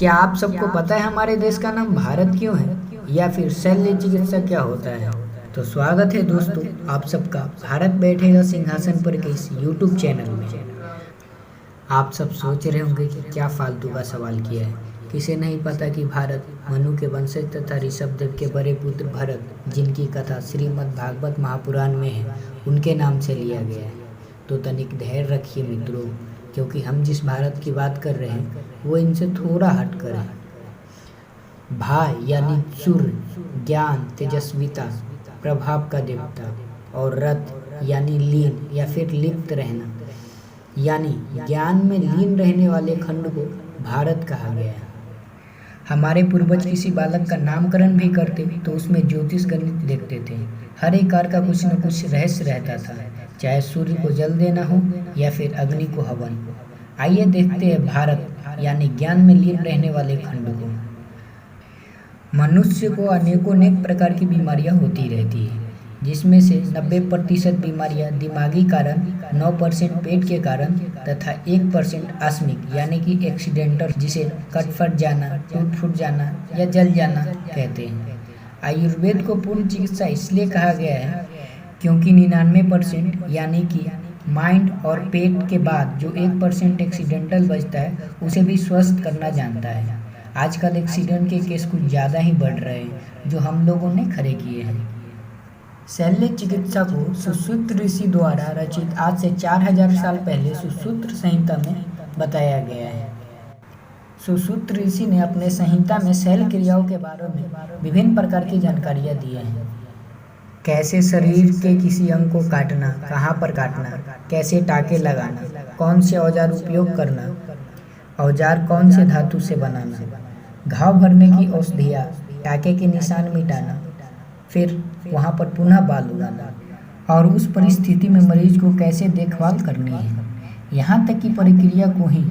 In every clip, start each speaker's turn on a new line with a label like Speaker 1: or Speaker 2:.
Speaker 1: क्या आप सबको पता है हमारे देश का नाम भारत क्यों है, या फिर शल्य चिकित्सा क्या होता है? तो स्वागत है दोस्तों आप सबका भारत बैठेगा सिंहासन पर के इस YouTube चैनल में। आप सब सोच रहे होंगे कि क्या फालतू का सवाल किया है। किसे नहीं पता कि भारत मनु के वंशज तथा ऋषभदेव के बड़े पुत्र भरत, जिनकी कथा श्रीमद् भागवत महापुराण में है, उनके नाम से लिया गया है। तो तनिक धैर्य रखिए मित्रों, क्योंकि हम जिस भारत की बात कर रहे हैं वो इनसे थोड़ा हटकर है। भा यानी सूर्य, ज्ञान, तेजस्विता, प्रभाव का देवता, और रत यानी लीन या फिर लिप्त रहना, यानी ज्ञान में लीन रहने वाले खंड को भारत कहा गया है। हमारे पूर्वज किसी बालक का नामकरण भी करते तो उसमें ज्योतिष गणित देखते थे। हर एक कार्य का कुछ न कुछ रहस्य रहता था, चाहे सूर्य को जल देना हो या फिर अग्नि को हवन। आइए देखते हैं भारत यानी ज्ञान में लीन रहने वाले खंड को। मनुष्य को अनेक प्रकार की बीमारियां होती रहती है, जिसमें से 90% बीमारियां दिमागी कारण, 9% पेट के कारण तथा 1% आकस्मिक यानी कि एक्सीडेंटल, जिसे कट फट जाना, टूट फूट जाना या जल जाना कहते हैं। आयुर्वेद को पूर्ण चिकित्सा इसलिए कहा गया है क्योंकि 99% यानी कि माइंड और पेट के बाद जो 1% एक्सीडेंटल बचता है उसे भी स्वस्थ करना जानता है। आजकल एक्सीडेंट के केस कुछ ज़्यादा ही बढ़ रहे हैं, जो हम लोगों ने खड़े किए हैं। शल्य चिकित्सा को सुश्रुत ऋषि द्वारा रचित आज से 4000 साल पहले सुश्रुत संहिता में बताया गया है। सुश्रुत ऋषि ने अपने संहिता में शल्य क्रियाओं के बारे में विभिन्न प्रकार की जानकारियाँ दी हैं। कैसे शरीर के किसी अंग को काटना, कहाँ पर काटना, कैसे टाके लगाना, कौन से औजार उपयोग करना, औजार कौन से धातु से बनाना, घाव भरने की औषधियाँ, टाके के निशान मिटाना, फिर वहाँ पर पुनः बाल उगाना, और उस परिस्थिति में मरीज को कैसे देखभाल करनी है। यहाँ तक कि प्रक्रिया को ही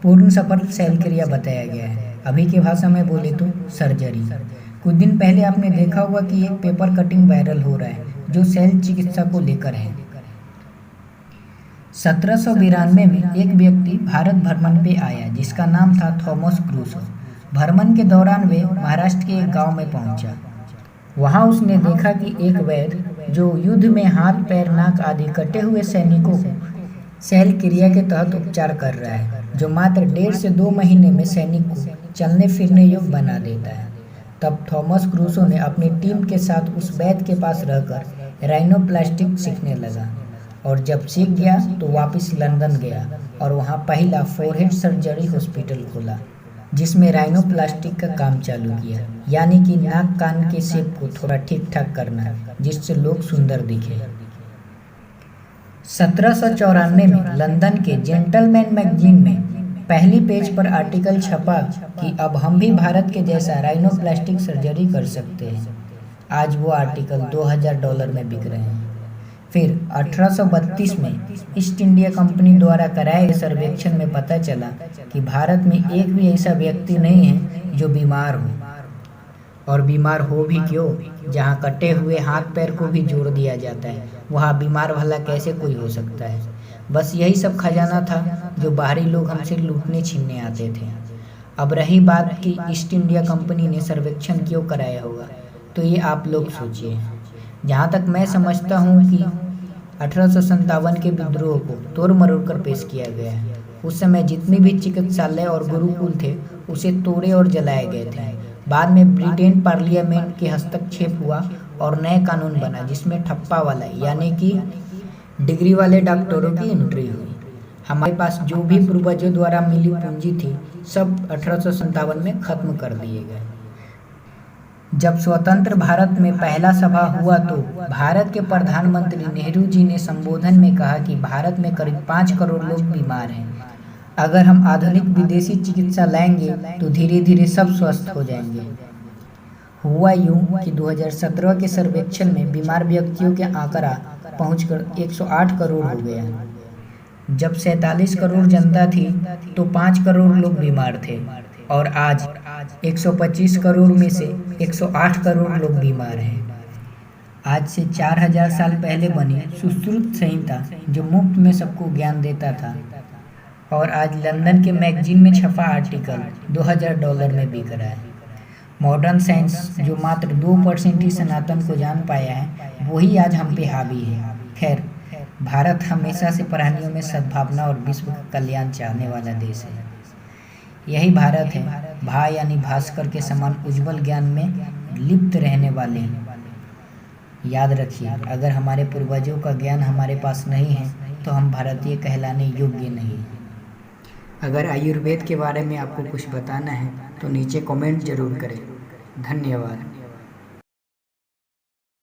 Speaker 1: पूर्ण सफल शल्य क्रिया बताया गया है। अभी की भाषा में बोले तो सर्जरी। कुछ दिन पहले आपने देखा होगा कि एक पेपर कटिंग वायरल हो रहा है जो शल्य चिकित्सा को लेकर है। 1792 में एक व्यक्ति भारत भ्रमण पे आया जिसका नाम था थॉमस क्रूसो। भ्रमण के दौरान वे महाराष्ट्र के एक गांव में पहुंचा। वहां उसने देखा कि एक वैद्य जो युद्ध में हाथ, पैर, नाक आदि कटे हुए सैनिकों को शल्य क्रिया के तहत उपचार कर रहा है, जो मात्र 1.5 से 2 महीने में सैनिक को चलने फिरने योग्य बना देता है। तब थॉमस क्रूसो ने अपनी टीम के साथ उस वैद्य के पास रहकर राइनोप्लास्टिक सीखने लगा, और जब सीख गया तो वापस लंदन गया और वहाँ पहला फोरहेड सर्जरी हॉस्पिटल खोला, जिसमें राइनोप्लास्टिक का काम चालू किया, यानी कि नाक कान के शेप को थोड़ा ठीक ठाक करना जिससे लोग सुंदर दिखे। 1794 में लंदन के जेंटलमैन मैगजीन में पहली पेज पर आर्टिकल छपा कि अब हम भी भारत के जैसा राइनोप्लास्टिक सर्जरी कर सकते हैं। आज वो आर्टिकल $2000 में बिक रहे हैं। फिर 1832 में ईस्ट इंडिया कंपनी द्वारा कराए गए सर्वेक्षण में पता चला कि भारत में एक भी ऐसा व्यक्ति नहीं है जो बीमार हो, और बीमार हो भी क्यों, जहाँ कटे हुए हाथ पैर को भी जोड़ दिया जाता है वहाँ बीमार भला कैसे कोई हो सकता है। बस यही सब खजाना था जो बाहरी लोग हमसे लूटने छीनने आते थे। अब रही बात कि ईस्ट इंडिया कंपनी ने सर्वेक्षण क्यों कराया होगा, तो ये आप लोग सोचिए। जहाँ तक मैं समझता हूँ कि 1857 के विद्रोह को तोड़ मरोड़ कर पेश किया गया है। उस समय जितने भी चिकित्सालय और गुरुकुल थे उसे तोड़े और जलाए गए थे। बाद में ब्रिटेन पार्लियामेंट के हस्तक्षेप हुआ और नए कानून बना जिसमें ठप्पा वाला यानी कि डिग्री वाले डॉक्टरों की एंट्री हुई। हमारे पास जो भी पूर्वजों द्वारा मिली पूंजी थी सब 1857 में खत्म कर दिए गए। जब स्वतंत्र भारत में पहला सभा हुआ तो भारत के प्रधानमंत्री नेहरू जी ने संबोधन में कहा कि भारत में करीब 5 करोड़ लोग बीमार हैं। अगर हम आधुनिक विदेशी चिकित्सा लाएंगे तो धीरे धीरे सब स्वस्थ हो जाएंगे। हुआ यूं कि 2017 के सर्वेक्षण में बीमार व्यक्तियों के आंकड़ा पहुंचकर 108 करोड़ हो गया। जब 47 करोड़ जनता थी तो 5 करोड़ लोग बीमार थे, और आज 125 करोड़ में से 108 करोड़ लोग बीमार हैं। आज से 4000 साल पहले बनी सुश्रुत संहिता जो मुफ्त में सबको ज्ञान देता था, और आज लंदन के मैगजीन में छपा आर्टिकल $2000 में बिक रहा है। मॉडर्न साइंस जो मात्र 2% ही सनातन को जान पाया है, वही आज हम पे हावी है। खैर, भारत हमेशा से प्राणियों में सद्भावना और विश्व का कल्याण चाहने वाला देश है। यही भारत है, भा यानी भास्कर के समान उज्जवल ज्ञान में लिप्त रहने वाले। याद रखिए, अगर हमारे पूर्वजों का ज्ञान हमारे पास नहीं है तो हम भारतीय कहलाने योग्य नहीं। अगर आयुर्वेद के बारे में आपको कुछ बताना है तो नीचे कमेंट जरूर करें। धन्यवाद।